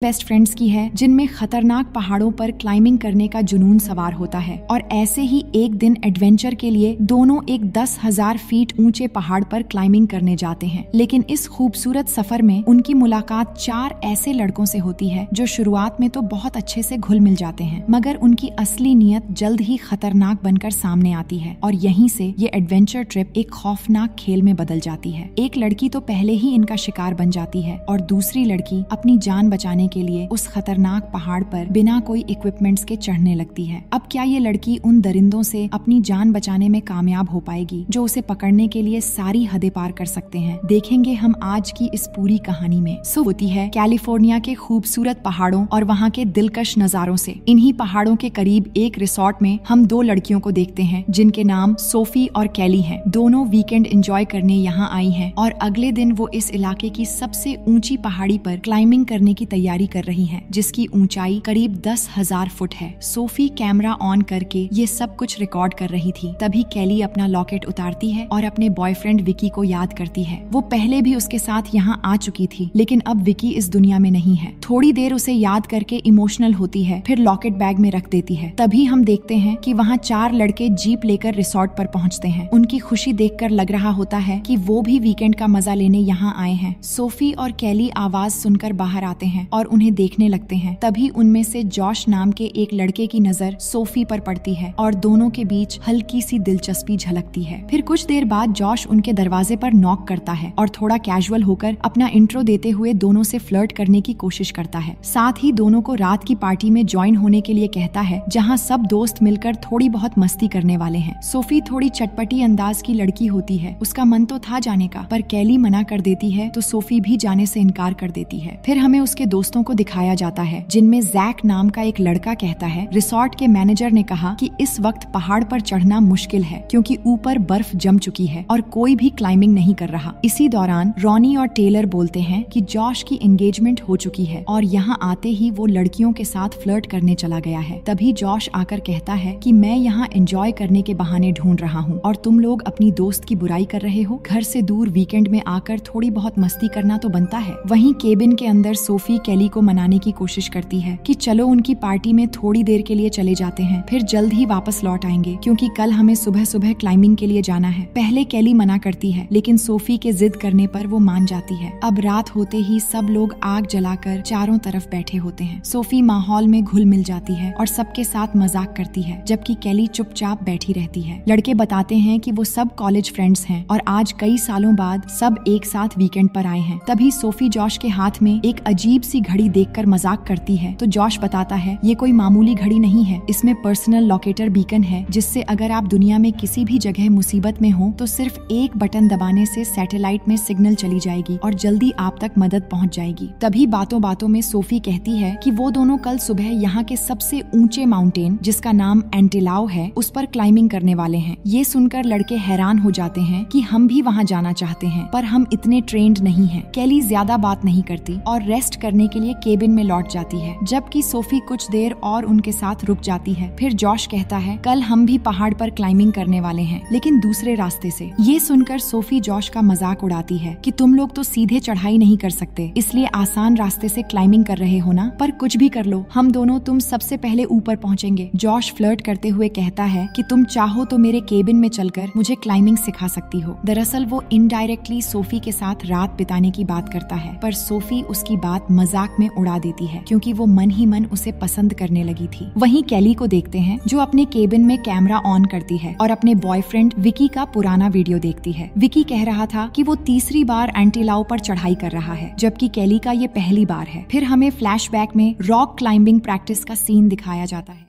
Best friends की है जिनमें खतरनाक पहाड़ों पर क्लाइंबिंग करने का जुनून सवार होता है। और ऐसे ही एक दिन एडवेंचर के लिए दोनों एक 10,000 फीट ऊंचे पहाड़ पर क्लाइंबिंग करने जाते हैं। लेकिन इस खूबसूरत सफर में उनकी मुलाकात 4 ऐसे लड़कों से होती है जो शुरुआत में तो बहुत अच्छे से घुल मिल जाते हैं, मगर उनकी असली नीयत जल्द ही खतरनाक बनकर सामने आती है और यहीं से ये एडवेंचर ट्रिप एक खौफनाक खेल में बदल जाती है। एक लड़की तो पहले ही इनका शिकार बन जाती है और दूसरी लड़की अपनी जान बचाने के लिए उस खतरनाक पहाड़ पर बिना कोई इक्विपमेंट्स के चढ़ने लगती है। अब क्या ये लड़की उन दरिंदों से अपनी जान बचाने में कामयाब हो पाएगी जो उसे पकड़ने के लिए सारी हदें पार कर सकते हैं? देखेंगे हम आज की इस पूरी कहानी में। होती है कैलिफोर्निया के खूबसूरत पहाड़ों और वहाँ के दिलकश नजारों से। इन्हीं पहाड़ों के करीब एक रिसोर्ट में हम 2 लड़कियों को देखते हैं जिनके नाम सोफी और कैली हैं। दोनों वीकेंड एंजॉय करने यहाँ आई हैं और अगले दिन वो इस इलाके की सबसे ऊंची पहाड़ी पर क्लाइंबिंग करने की तैयारी कर रही हैं, जिसकी ऊंचाई करीब 10,000 फुट है। सोफी कैमरा ऑन करके ये सब कुछ रिकॉर्ड कर रही थी। तभी कैली अपना लॉकेट उतारती है और अपने बॉयफ्रेंड विकी को याद करती है। वो पहले भी उसके साथ यहाँ आ चुकी थी, लेकिन अब विकी इस दुनिया में नहीं है। थोड़ी देर उसे याद करके इमोशनल होती है, फिर लॉकेट बैग में रख देती है। तभी हम देखते हैं कि वहाँ 4 लड़के जीप लेकर रिसोर्ट पर पहुँचते हैं। उनकी खुशी देखकर लग रहा होता है कि वो भी वीकेंड का मजा लेने यहाँ आए हैं। सोफी और कैली आवाज सुनकर बाहर आते हैं और उन्हें देखने लगते हैं। तभी उनमें से जॉश नाम के एक लड़के की नजर सोफी पर पड़ती है और दोनों के बीच हल्की सी दिलचस्पी झलकती है। फिर कुछ देर बाद जॉश उनके दरवाजे पर नॉक करता है और थोड़ा कैजुअल होकर अपना इंट्रो देते हुए दोनों से फ्लर्ट करने की कोशिश करता है। साथ ही दोनों को रात की पार्टी में ज्वाइन होने के लिए कहता है, जहाँ सब दोस्त मिलकर थोड़ी बहुत मस्ती करने वाले हैं। सोफी थोड़ी चटपटी अंदाज की लड़की होती है, उसका मन तो था जाने का, पर कैली मना कर देती है तो सोफी भी जाने से इनकार कर देती है। फिर हमें उसके दोस्तों को दिखाया जाता है, जिनमें जैक नाम का एक लड़का कहता है, रिसोर्ट के मैनेजर ने कहा कि इस वक्त पहाड़ पर चढ़ना मुश्किल है क्योंकि ऊपर बर्फ जम चुकी है और कोई भी क्लाइंबिंग नहीं कर रहा। इसी दौरान रॉनी और टेलर बोलते हैं कि जॉश की एंगेजमेंट हो चुकी है और यहाँ आते ही वो लड़कियों के साथ फ्लर्ट करने चला गया है। तभी जॉश आकर कहता है कि मैं यहाँ एंजॉय करने के बहाने ढूंढ रहा हूँ और तुम लोग अपनी दोस्त की बुराई कर रहे हो। घर से दूर वीकेंड में आकर थोड़ी बहुत मस्ती करना तो बनता है। वहीं केबिन के अंदर सोफी कैली को मनाने की कोशिश करती है कि चलो उनकी पार्टी में थोड़ी देर के लिए चले जाते हैं, फिर जल्द ही वापस लौट आएंगे क्योंकि कल हमें सुबह सुबह क्लाइंबिंग के लिए जाना है। पहले कैली मना करती है, लेकिन सोफी के जिद करने पर वो मान जाती है। अब रात होते ही सब लोग आग जलाकर चारों तरफ बैठे होते हैं। सोफी माहौल में घुल मिल जाती है और सबके साथ मजाक करती है, जबकि कैली चुपचाप बैठी रहती है। लड़के बताते हैं कि वो सब कॉलेज फ्रेंड्स हैं और आज कई सालों बाद सब एक साथ वीकेंड पर आए हैं। तभी सोफी जॉश के हाथ में एक अजीब सी घड़ी देखकर मजाक करती है तो जॉश बताता है, ये कोई मामूली घड़ी नहीं है, इसमें पर्सनल लोकेटर बीकन है, जिससे अगर आप दुनिया में किसी भी जगह मुसीबत में हो तो सिर्फ एक बटन दबाने से सैटेलाइट में सिग्नल चली जाएगी और जल्दी आप तक मदद पहुंच जाएगी। तभी बातों बातों में सोफी कहती है कि वो दोनों कल सुबह यहाँ के सबसे ऊंचे माउंटेन, जिसका नाम एंटिलाओ है, उस पर क्लाइंबिंग करने वाले हैं। ये सुनकर लड़के हैरान हो जाते हैं कि हम भी वहाँ जाना चाहते हैं, पर हम इतने ट्रेंड नहीं हैं। कैली ज्यादा बात नहीं करती और रेस्ट करने के लिए केबिन में लौट जाती है, जबकि सोफी कुछ देर और उनके साथ रुक जाती है। फिर जॉश कहता है, कल हम भी पहाड़ पर क्लाइंबिंग करने वाले हैं, लेकिन दूसरे रास्ते से। ये सुनकर सोफी जॉश का मजाक उड़ाती है कि तुम लोग तो सीधे चढ़ाई नहीं कर सकते, इसलिए आसान रास्ते से क्लाइंबिंग कर रहे हो ना, पर कुछ भी कर लो, हम दोनों तुम सबसे पहले ऊपर पहुँचेंगे। जॉश फ्लर्ट करते हुए कहता है कि तुम चाहो तो मेरे केबिन में चलकर मुझे क्लाइंबिंग सिखा सकती हो। दरअसल वो इनडायरेक्टली सोफी के साथ रात बिताने की बात करता है, पर सोफी उसकी बात मजाक में उड़ा देती है क्योंकि वो मन ही मन उसे पसंद करने लगी थी। वहीं कैली को देखते हैं जो अपने केबिन में कैमरा ऑन करती है और अपने बॉयफ्रेंड विकी का पुराना वीडियो देखती है। विकी कह रहा था कि वो तीसरी बार एंटिलाओ पर चढ़ाई कर रहा है, जबकि कैली का ये पहली बार है। फिर हमें फ्लैशबैक में रॉक क्लाइंबिंग प्रैक्टिस का सीन दिखाया जाता है।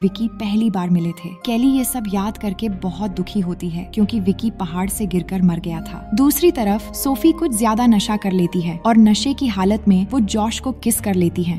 विकी पहली बार मिले थे। कैली ये सब याद करके बहुत दुखी होती है क्योंकि विकी पहाड़ से गिरकर मर गया था। दूसरी तरफ सोफी कुछ ज्यादा नशा कर लेती है और नशे की हालत में वो जॉश को किस कर लेती है।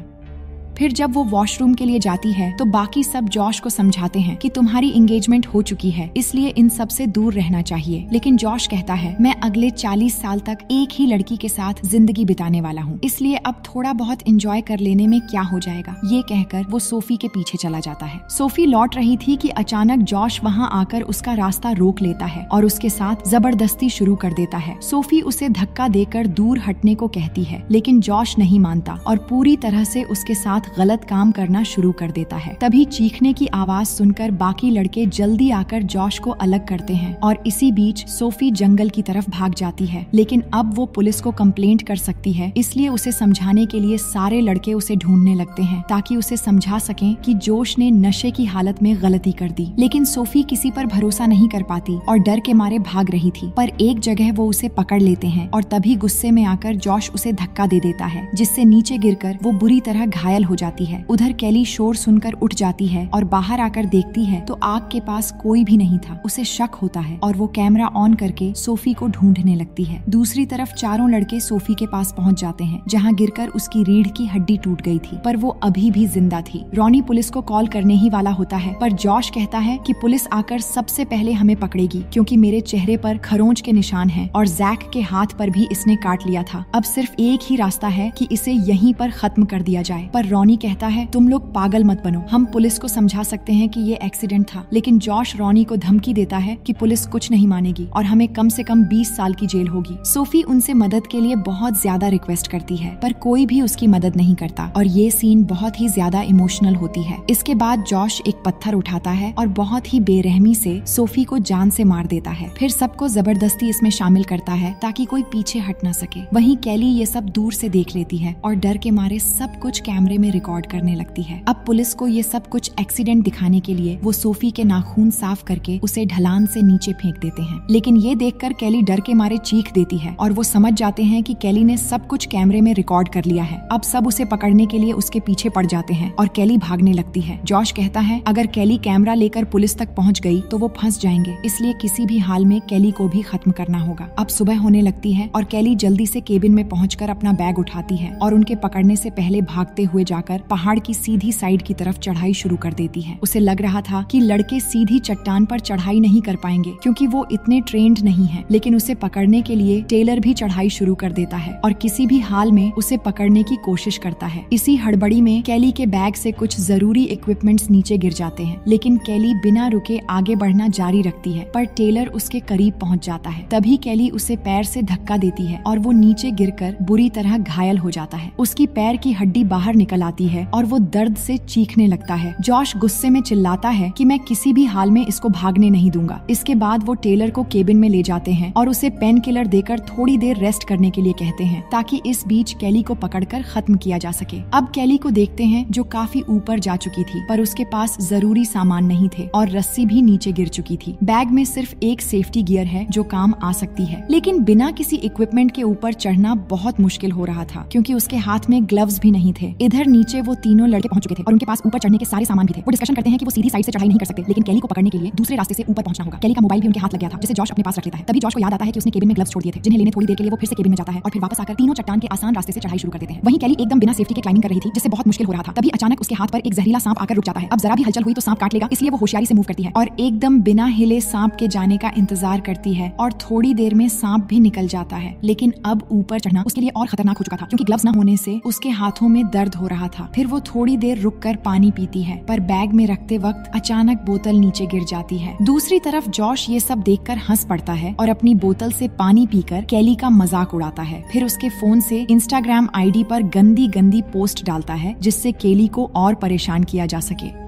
फिर जब वो वॉशरूम के लिए जाती है तो बाकी सब जॉश को समझाते हैं कि तुम्हारी एंगेजमेंट हो चुकी है, इसलिए इन सब से दूर रहना चाहिए। लेकिन जॉश कहता है मैं अगले 40 साल तक एक ही लड़की के साथ जिंदगी बिताने वाला हूँ, इसलिए अब थोड़ा बहुत एंजॉय कर लेने में क्या हो जाएगा। ये कहकर वो सोफी के पीछे चला जाता है। सोफी लौट रही थी कि अचानक जॉश वहाँ आकर उसका रास्ता रोक लेता है और उसके साथ जबरदस्ती शुरू कर देता है। सोफी उसे धक्का देकर दूर हटने को कहती है, लेकिन जॉश नहीं मानता और पूरी तरह से उसके साथ गलत काम करना शुरू कर देता है। तभी चीखने की आवाज सुनकर बाकी लड़के जल्दी आकर जॉश को अलग करते हैं और इसी बीच सोफी जंगल की तरफ भाग जाती है। लेकिन अब वो पुलिस को कंप्लेंट कर सकती है, इसलिए उसे समझाने के लिए सारे लड़के उसे ढूंढने लगते हैं ताकि उसे समझा सकें कि जोश ने नशे की हालत में गलती कर दी। लेकिन सोफी किसी पर भरोसा नहीं कर पाती और डर के मारे भाग रही थी, पर एक जगह वो उसे पकड़ लेते हैं और तभी गुस्से में आकर जॉश उसे धक्का दे देता है, जिससे नीचे गिरकर वो बुरी तरह घायल हो जाती है। उधर केली शोर सुनकर उठ जाती है और बाहर आकर देखती है तो आग के पास कोई भी नहीं था। उसे शक होता है और वो कैमरा ऑन करके सोफी को ढूंढने लगती है। दूसरी तरफ चारों लड़के सोफी के पास पहुंच जाते हैं, जहां गिरकर उसकी रीढ़ की हड्डी टूट गई थी, पर वो अभी भी जिंदा थी। रॉनी पुलिस को कॉल करने ही वाला होता है, पर जॉश कहता है कि पुलिस आकर सबसे पहले हमें पकड़ेगी, क्योंकि मेरे चेहरे पर खरोंच के निशान हैं और जैक के हाथ पर भी इसने काट लिया था। अब सिर्फ एक ही रास्ता है कि इसे यहीं पर खत्म कर दिया जाए। पर रॉनी कहता है तुम लोग पागल मत बनो, हम पुलिस को समझा सकते हैं कि ये एक्सीडेंट था। लेकिन जॉश रॉनी को धमकी देता है कि पुलिस कुछ नहीं मानेगी और हमें कम से कम 20 साल की जेल होगी। सोफी उनसे मदद के लिए बहुत ज्यादा रिक्वेस्ट करती है, पर कोई भी उसकी मदद नहीं करता और ये सीन बहुत ही ज्यादा इमोशनल होती है। इसके बाद जॉश एक पत्थर उठाता है और बहुत ही बेरहमी से सोफी को जान से मार देता है। फिर सबको जबरदस्ती इसमें शामिल करता है ताकि कोई पीछे हट न सके। वहीं केली ये सब दूर से देख लेती है और डर के मारे सब कुछ कैमरे में रिकॉर्ड करने लगती है। अब पुलिस को ये सब कुछ एक्सीडेंट दिखाने के लिए वो सोफी के नाखून साफ करके उसे ढलान से नीचे फेंक देते हैं। लेकिन ये देखकर केली डर के मारे चीख देती है और वो समझ जाते हैं कि केली ने सब कुछ कैमरे में रिकॉर्ड कर लिया है। अब सब उसे पकड़ने के लिए उसके पीछे पड़ जाते हैं और केली भागने लगती है। जॉश कहता है अगर केली कैमरा लेकर पुलिस तक पहुंच गई तो वो फंस जाएंगे, इसलिए किसी भी हाल में केली को भी खत्म करना होगा। अब सुबह होने लगती है और केली जल्दी से केबिन में पहुंचकर अपना बैग उठाती है और उनके पकड़ने से पहले भागते हुए जाकर पहाड़ की सीधी साइड की तरफ चढ़ाई शुरू कर देती है। उसे लग रहा था कि लड़के सीधी चट्टान पर चढ़ाई नहीं कर पाएंगे क्योंकि वो इतने ट्रेंड नहीं है, लेकिन उसे पकड़ने के लिए टेलर भी चढ़ाई शुरू कर देता है और किसी भी हाल में उसे पकड़ने की कोशिश करता है। इसी हड़बड़ी में केली के बैग से कुछ जरूरी इक्विपमेंट्स नीचे गिर जाते हैं, लेकिन केली बिना रुके आगे बढ़ना जारी रखती है, पर टेलर उसके करीब पहुंच जाता है। तभी केली उसे पैर से धक्का देती है और वो नीचे गिरकर बुरी तरह घायल हो जाता है। उसकी पैर की हड्डी बाहर निकल आती है और वो दर्द से चीखने लगता है। जॉश गुस्से में चिल्लाता है कि मैं किसी भी हाल में इसको भागने नहीं दूंगा। इसके बाद वो टेलर को केबिन में ले जाते हैं और उसे पेन किलर देकर थोड़ी देर रेस्ट करने के लिए कहते हैं ताकि इस बीच केली को पकड़कर खत्म किया जा सके। अब केली को देखते हैं जो काफी ऊपर जा चुकी थी, पर उसके पास जरूरी सामान नहीं थे और रस्सी भी नीचे गिर चुकी थी। बैग में सिर्फ एक सेफ्टी गियर है जो काम आ सकती है, लेकिन बिना किसी इक्विपमेंट के ऊपर चढ़ना बहुत मुश्किल हो रहा था क्योंकि उसके हाथ में ग्लव्स भी नहीं थे। इधर नीचे वो तीनों लड़के पहुंच चुके थे और उनके पास ऊपर चढ़ने के सारे सामान भी थे। वो डिस्कशन करते हैं कि वो सीधी साइड से चढ़ाई नहीं कर सकते, लेकिन केली को पकड़ने के लिए दूसरे रास्ते से ऊपर पहुंचना होगा। केली का मोबाइल भी उनके हाथ लग गया था, जिसे जॉश अपने पास रख लेता है। तभी जॉश को याद आता है कि उसने केबिन में ग्लव्स छोड़ दिए थे, जिन्हें लेने थोड़ी देर के लिए वो फिर से केबिन में जाता है और फिर वापस आकर तीनों चट्टान के आसान रास्ते से चढ़ाई शुरू कर देते हैं। वहीं केली एकदम बिना सेफ्टी के क्लाइंबिंग कर रही थी, जिससे बहुत मुश्किल हो रहा था। तभी अचानक उसके हाथ पर एक जहरीला सांप आकर रुक जाता है। अब जरा भी हलचल हुई तो सांप काट लेगा, इसलिए वो होशियारी से मूव करती है और एकदम बिना हिले सांप के जाने का इंतजार करती है और थोड़ी देर में सांप भी निकल जाता है। लेकिन अब ऊपर चढ़ना उसके लिए और खतरनाक हो चुका था क्योंकि ग्लव्स न होने से उसके हाथों में दर्द हो रहा था। फिर वो थोड़ी देर रुककर पानी पीती है, पर बैग में रखते वक्त अचानक बोतल नीचे गिर जाती है। दूसरी तरफ जॉश ये सब देखकर हंस पड़ता है और अपनी बोतल से पानी पीकर केली का मजाक उड़ाता है। फिर उसके फोन से इंस्टाग्राम आईडी पर गंदी गंदी पोस्ट डालता है जिससे केली को और परेशान किया जा सके।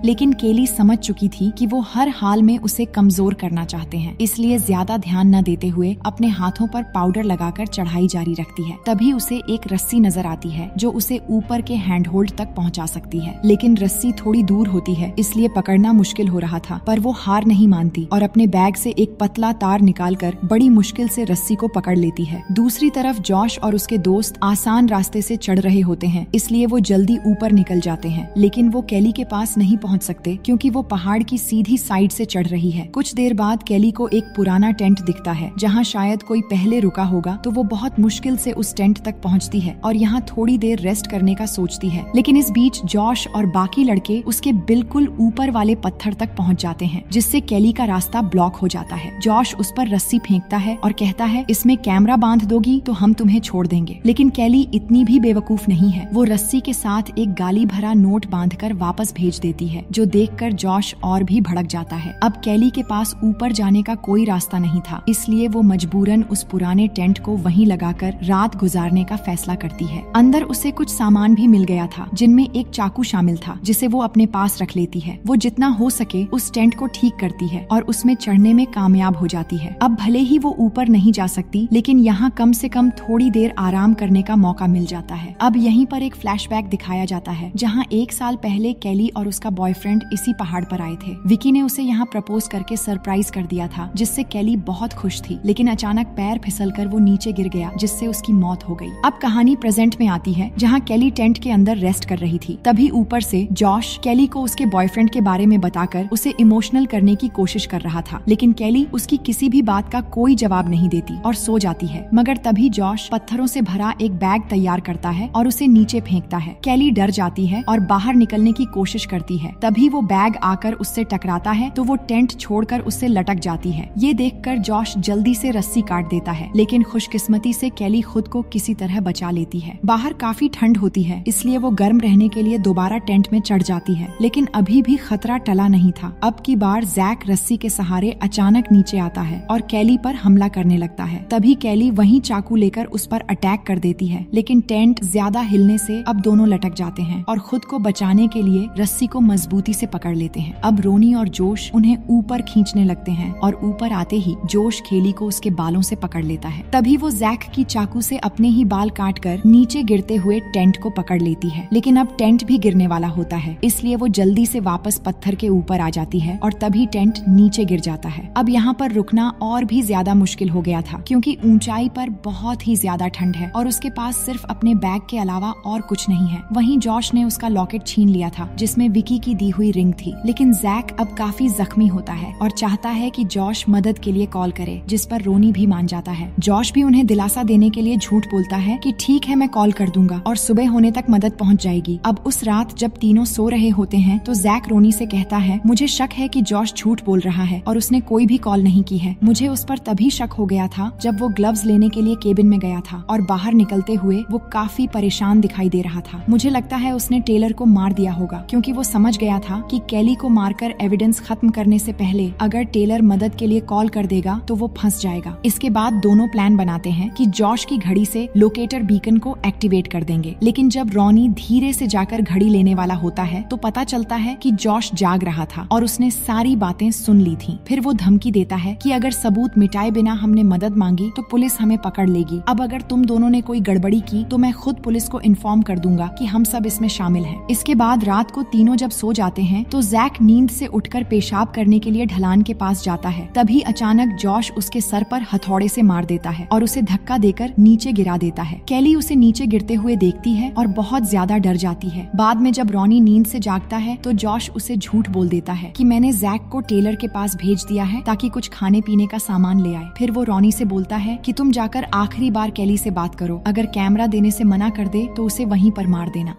लेकिन केली समझ चुकी थी कि वो हर हाल में उसे कमजोर करना चाहते हैं, इसलिए ज्यादा ध्यान न देते हुए अपने हाथों पर पाउडर लगाकर चढ़ाई जारी रखती है। तभी उसे एक रस्सी नजर आती है जो उसे ऊपर के हैंड होल्ड तक पहुंचा सकती है, लेकिन रस्सी थोड़ी दूर होती है, इसलिए पकड़ना मुश्किल हो रहा था। पर वो हार नहीं मानती और अपने बैग से एक पतला तार निकालकर बड़ी मुश्किल से रस्सी को पकड़ लेती है। दूसरी तरफ जॉश और उसके दोस्त आसान रास्ते से चढ़ रहे होते हैं, इसलिए वो जल्दी ऊपर निकल जाते हैं, लेकिन वो केली के पास नहीं पहुंच पहुंच सकते क्योंकि वो पहाड़ की सीधी साइड से चढ़ रही है। कुछ देर बाद केली को एक पुराना टेंट दिखता है जहाँ शायद कोई पहले रुका होगा, तो वो बहुत मुश्किल से उस टेंट तक पहुँचती है और यहाँ थोड़ी देर रेस्ट करने का सोचती है। लेकिन इस बीच जॉश और बाकी लड़के उसके बिल्कुल ऊपर वाले पत्थर तक पहुँच जाते हैं, जिससे केली का रास्ता ब्लॉक हो जाता है। जॉश उस पर रस्सी फेंकता है और कहता है, इसमें कैमरा बांध दोगी तो हम तुम्हें छोड़ देंगे। लेकिन केली इतनी भी बेवकूफ नहीं है। वो रस्सी के साथ एक गाली भरा नोट बांधकर वापस भेज देती है, जो देखकर जॉश और भी भड़क जाता है। अब केली के पास ऊपर जाने का कोई रास्ता नहीं था, इसलिए वो मजबूरन उस पुराने टेंट को वहीं लगाकर रात गुजारने का फैसला करती है। अंदर उसे कुछ सामान भी मिल गया था, जिनमें एक चाकू शामिल था, जिसे वो अपने पास रख लेती है। वो जितना हो सके उस टेंट को ठीक करती है और उसमें चढ़ने में कामयाब हो जाती है। अब भले ही वो ऊपर नहीं जा सकती, लेकिन यहाँ कम से कम थोड़ी देर आराम करने का मौका मिल जाता है। अब यहीं पर एक फ्लैशबैक दिखाया जाता है, जहाँ 1 साल पहले केली और उसका बॉयफ्रेंड इसी पहाड़ पर आए थे। विकी ने उसे यहाँ प्रपोज करके सरप्राइज कर दिया था, जिससे केली बहुत खुश थी। लेकिन अचानक पैर फिसलकर वो नीचे गिर गया, जिससे उसकी मौत हो गई। अब कहानी प्रेजेंट में आती है, जहाँ केली टेंट के अंदर रेस्ट कर रही थी। तभी ऊपर से जॉश केली को उसके बॉयफ्रेंड के बारे में बताकर उसे इमोशनल करने की कोशिश कर रहा था, लेकिन केली उसकी किसी भी बात का कोई जवाब नहीं देती और सो जाती है। मगर तभी जॉश पत्थरों से भरा एक बैग तैयार करता है और उसे नीचे फेंकता है। केली डर जाती है और बाहर निकलने की कोशिश करती है। तभी वो बैग आकर उससे टकराता है, तो वो टेंट छोड़कर उससे लटक जाती है। ये देखकर जॉश जल्दी से रस्सी काट देता है, लेकिन खुशकिस्मती से केली खुद को किसी तरह बचा लेती है। बाहर काफी ठंड होती है, इसलिए वो गर्म रहने के लिए दोबारा टेंट में चढ़ जाती है। लेकिन अभी भी खतरा टला नहीं था। अब की बार जैक रस्सी के सहारे अचानक नीचे आता है और केली पर हमला करने लगता है। तभी केली वहीं चाकू लेकर उस पर अटैक कर देती है, लेकिन टेंट ज्यादा हिलने से अब दोनों लटक जाते हैं और खुद को बचाने के लिए रस्सी को मजबूती से पकड़ लेते हैं। अब रोनी और जोश उन्हें ऊपर खींचने लगते हैं और ऊपर आते ही जोश केली को उसके बालों से पकड़ लेता है। तभी वो जैक की चाकू से अपने ही बाल काटकर नीचे गिरते हुए टेंट को पकड़ लेती है। लेकिन अब टेंट भी गिरने वाला होता है, इसलिए वो जल्दी से वापस पत्थर के ऊपर आ जाती है और तभी टेंट नीचे गिर जाता है। अब यहाँ पर रुकना और भी ज्यादा मुश्किल हो गया था, क्योंकि ऊंचाई पर बहुत ही ज्यादा ठंड है और उसके पास सिर्फ अपने बैग के अलावा और कुछ नहीं है। वहीं जॉश ने उसका लॉकेट छीन लिया था, जिसमें विकी की दी हुई रिंग थी। लेकिन जैक अब काफी जख्मी होता है और चाहता है कि जॉश मदद के लिए कॉल करे, जिस पर रोनी भी मान जाता है। जॉश भी उन्हें दिलासा देने के लिए झूठ बोलता है कि ठीक है, मैं कॉल कर दूंगा और सुबह होने तक मदद पहुंच जाएगी। अब उस रात जब तीनों सो रहे होते हैं, तो जैक रोनी से कहता है, मुझे शक है कि जॉश झूठ बोल रहा है और उसने कोई भी कॉल नहीं की है। मुझे उस पर तभी शक हो गया था जब वो ग्लव्स लेने के लिए केबिन में गया था और बाहर निकलते हुए वो काफी परेशान दिखाई दे रहा था। मुझे लगता है उसने टेलर को मार दिया होगा, क्योंकि वो समझ गया था कि केली को मारकर एविडेंस खत्म करने से पहले अगर टेलर मदद के लिए कॉल कर देगा तो वो फंस जाएगा। इसके बाद दोनों प्लान बनाते हैं कि जॉश की घड़ी से लोकेटर बीकन को एक्टिवेट कर देंगे। लेकिन जब रॉनी धीरे से जाकर घड़ी लेने वाला होता है, तो पता चलता है कि जॉश जाग रहा था और उसने सारी बातें सुन ली थी। फिर वो धमकी देता है कि अगर सबूत मिटाए बिना हमने मदद मांगी तो पुलिस हमें पकड़ लेगी। अब अगर तुम दोनों ने कोई गड़बड़ी की तो मैं खुद पुलिस को इन्फॉर्म कर दूंगा कि हम सब इसमें शामिल हैं। इसके बाद रात को तीनों जब सो जाते हैं, तो जैक नींद से उठकर पेशाब करने के लिए ढलान के पास जाता है। तभी अचानक जॉश उसके सर पर हथौड़े से मार देता है और उसे धक्का देकर नीचे गिरा देता है। केली उसे नीचे गिरते हुए देखती है और बहुत ज्यादा डर जाती है। बाद में जब रॉनी नींद से जागता है, तो जॉश उसे झूठ बोल देता है कि मैंने जैक को टेलर के पास भेज दिया है ताकि कुछ खाने पीने का सामान ले आए। फिर वो रॉनी से बोलता है कि तुम जाकर आखिरी बार केली से बात करो, अगर कैमरा देने से मना कर दे तो उसे वहीं पर मार देना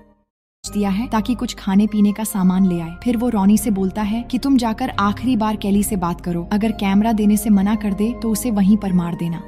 दिया है ताकि कुछ खाने पीने का सामान ले आए। फिर वो रॉनी से बोलता है कि तुम जाकर आखिरी बार केली से बात करो, अगर कैमरा देने से मना कर दे तो उसे वहीं पर मार देना।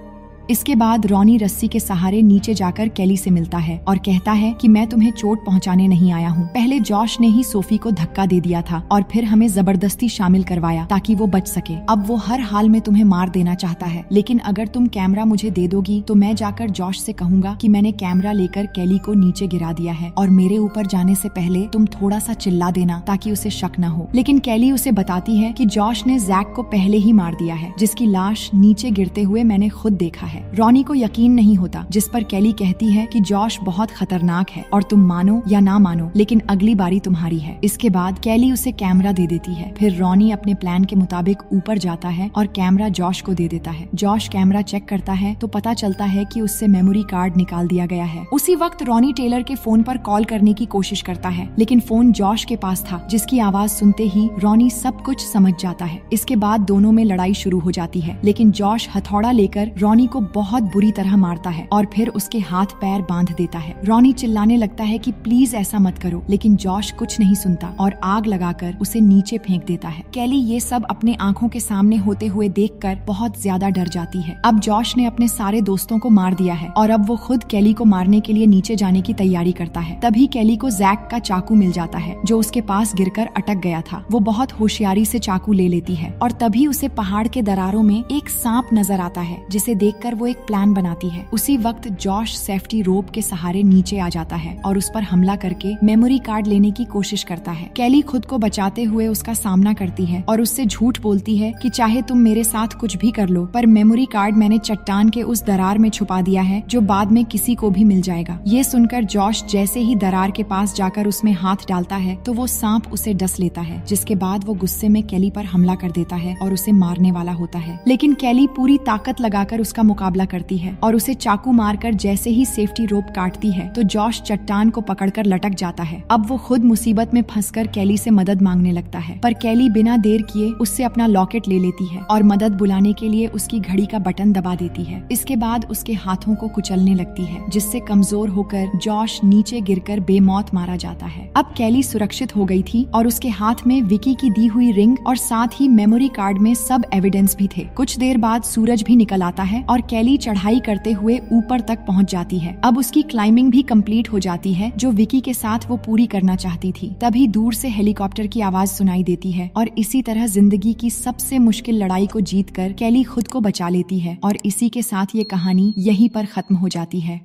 इसके बाद रॉनी रस्सी के सहारे नीचे जाकर केली से मिलता है और कहता है कि मैं तुम्हें चोट पहुंचाने नहीं आया हूँ। पहले जॉश ने ही सोफी को धक्का दे दिया था और फिर हमें जबरदस्ती शामिल करवाया ताकि वो बच सके। अब वो हर हाल में तुम्हें मार देना चाहता है, लेकिन अगर तुम कैमरा मुझे दे दोगी तो मैं जाकर जॉश से कहूंगा कि मैंने कैमरा लेकर केली को नीचे गिरा दिया है और मेरे ऊपर जाने से पहले तुम थोड़ा सा चिल्ला देना ताकि उसे शक न हो। लेकिन केली उसे बताती है कि जॉश ने जैक को पहले ही मार दिया है, जिसकी लाश नीचे गिरते हुए मैंने खुद देखा है। है। रॉनी को यकीन नहीं होता, जिस पर कैली कहती है कि जॉश बहुत खतरनाक है और तुम मानो या ना मानो, लेकिन अगली बारी तुम्हारी है। इसके बाद कैली उसे कैमरा दे देती है। फिर रॉनी अपने प्लान के मुताबिक ऊपर जाता है और कैमरा जॉश को दे देता है। जॉश कैमरा चेक करता है तो पता चलता है कि उससे मेमोरी कार्ड निकाल दिया गया है। उसी वक्त रॉनी टेलर के फोन पर कॉल करने की कोशिश करता है, लेकिन फोन जॉश के पास था, जिसकी आवाज सुनते ही रॉनी सब कुछ समझ जाता है। इसके बाद दोनों में लड़ाई शुरू हो जाती है, लेकिन जॉश हथौड़ा लेकर रॉनी को बहुत बुरी तरह मारता है और फिर उसके हाथ पैर बांध देता है। रॉनी चिल्लाने लगता है कि प्लीज ऐसा मत करो, लेकिन जॉश कुछ नहीं सुनता और आग लगाकर उसे नीचे फेंक देता है। कैली ये सब अपने आंखों के सामने होते हुए देखकर बहुत ज्यादा डर जाती है। अब जॉश ने अपने सारे दोस्तों को मार दिया है और अब वो खुद कैली को मारने के लिए नीचे जाने की तैयारी करता है। तभी कैली को जैक का चाकू मिल जाता है, जो उसके पास गिरकर अटक गया था। वो बहुत होशियारी से चाकू ले लेती है और तभी उसे पहाड़ के दरारों में एक सांप नजर आता है, जिसे देखकर वो एक प्लान बनाती है। उसी वक्त जॉश सेफ्टी रोप के सहारे नीचे आ जाता है और उस पर हमला करके मेमोरी कार्ड लेने की कोशिश करता है। कैली खुद को बचाते हुए उसका सामना करती है और उससे झूठ बोलती है कि चाहे तुम मेरे साथ कुछ भी कर लो, पर मेमोरी कार्ड मैंने चट्टान के उस दरार में छुपा दिया है, जो बाद में किसी को भी मिल जाएगा। ये सुनकर जॉश जैसे ही दरार के पास जाकर उसमें हाथ डालता है तो वो सांप उसे डस लेता है, जिसके बाद वो गुस्से में कैली पर हमला कर देता है और उसे मारने वाला होता है। लेकिन कैली पूरी ताकत लगाकर उसका मुकाबला करती है और उसे चाकू मारकर जैसे ही सेफ्टी रोप काटती है तो जॉश चट्टान को पकड़कर लटक जाता है। अब वो खुद मुसीबत में फंसकर कैली से मदद मांगने लगता है, पर कैली बिना देर किए उससे अपना लॉकेट ले लेती है और मदद बुलाने के लिए उसकी घड़ी का बटन दबा देती है। इसके बाद उसके हाथों को कुचलने लगती है, जिससे कमजोर होकर जॉश नीचे गिरकर बेमौत मारा जाता है। अब कैली सुरक्षित हो गई थी और उसके हाथ में विकी की दी हुई रिंग और साथ ही मेमोरी कार्ड में सब एविडेंस भी थे। कुछ देर बाद सूरज भी निकल आता है और कैली चढ़ाई करते हुए ऊपर तक पहुंच जाती है। अब उसकी क्लाइंबिंग भी कंप्लीट हो जाती है, जो विकी के साथ वो पूरी करना चाहती थी। तभी दूर से हेलीकॉप्टर की आवाज सुनाई देती है और इसी तरह जिंदगी की सबसे मुश्किल लड़ाई को जीतकर कैली खुद को बचा लेती है और इसी के साथ ये कहानी यहीं पर खत्म हो जाती है।